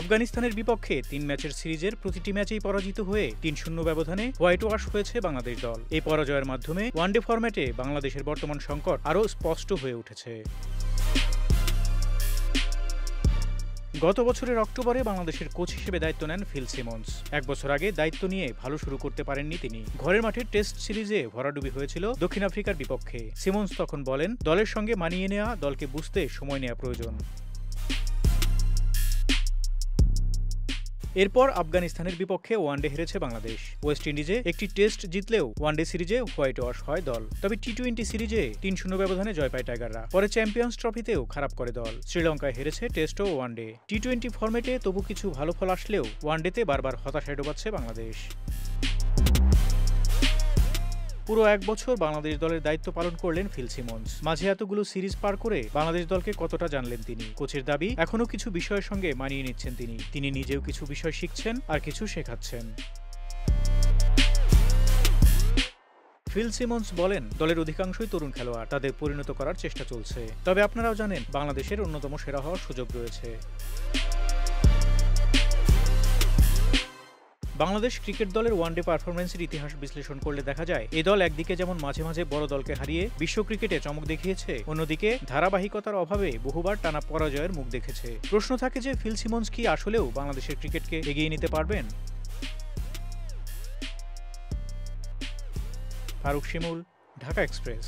আফগানিস্তানের বিপক্ষে ৩ ম্যাচের সিরিজের প্রতিটি ম্যাচেই পরাজিত হয়ে ৩-০ ব্যবধানে হোয়াইট ওয়াশ হয়েছে বাংলাদেশ দল। এই পরাজয়ের মাধ্যমে ওয়ানডে ফরম্যাটে বাংলাদেশের বর্তমান সংকট আরও স্পষ্ট হয়ে উঠেছে। গত বছরের অক্টোবরে বাংলাদেশের কোচ হিসেবে দায়িত্ব নেন ফিল সিমন্স। ১ বছর আগে দায়িত্ব নিয়ে ভালো শুরু করতে পারেননি তিনি। ঘরের মাঠে টেস্ট সিরিজে ভরাডুবি হয়েছিল দক্ষিণ আফ্রিকার বিপক্ষে। সিমন্স তখন বলেন, দলের সঙ্গে মানিয়ে নেওয়া, দলকে বুঝতে সময় নেওয়া প্রয়োজন। এরপর আফগানিস্তানের বিপক্ষে ওয়ানডে হেরেছে বাংলাদেশ। ওয়েস্ট ইন্ডিজে একটি টেস্ট জিতলেও ওয়ানডে সিরিজে হোয়াইট ওয়াশ হয় দল। তবে টি-20 সিরিজে ৩-০ ব্যবধানে জয় পায় টাইগাররা। পরে চ্যাম্পিয়ন্স ট্রফিতেও খারাপ করে দল। শ্রীলঙ্কায় হেরেছে টেস্ট ও ওয়ানডে। টি-20 ফরম্যাটে তবু কিছু ভালো ফল আসলেও ওয়ানডেতে বারবার হতাশায় ডোবাচ্ছে বাংলাদেশ। পুরো ১ বছর বাংলাদেশ দলের দায়িত্ব পালন করলেন ফিল সিমন্স। মাঝে এতগুলো সিরিজ পার করে বাংলাদেশ দলকে কতটা জানলেন তিনি। কোচের দাবি, এখনও কিছু বিষয়ের সঙ্গে মানিয়ে নিচ্ছেন তিনি নিজেও কিছু বিষয় শিখছেন আর কিছু শেখাচ্ছেন। ফিল সিমন্স বলেন, দলের অধিকাংশই তরুণ খেলোয়াড়, তাদের পরিণত করার চেষ্টা চলছে। তবে আপনারাও জানেন, বাংলাদেশের অন্যতম সেরা হওয়ার সুযোগ রয়েছে। বাংলাদেশ ক্রিকেট দলের ওয়ানডে পারফরম্যান্সের ইতিহাস বিশ্লেষণ করলে দেখা যায়, এই দল একদিকে যেমন মাঝে মাঝে বড় দলকে হারিয়ে বিশ্ব ক্রিকেটে চমক দেখিয়েছে, অন্যদিকে ধারাবাহিকতার অভাবে বহুবার টানা পরাজয়ের মুখ দেখেছে। প্রশ্ন থাকে যে, ফিল সিমন্স কি আসলেও বাংলাদেশের ক্রিকেটকে এগিয়ে নিতে পারবেন? ফারুক শিমুল, ঢাকা এক্সপ্রেস।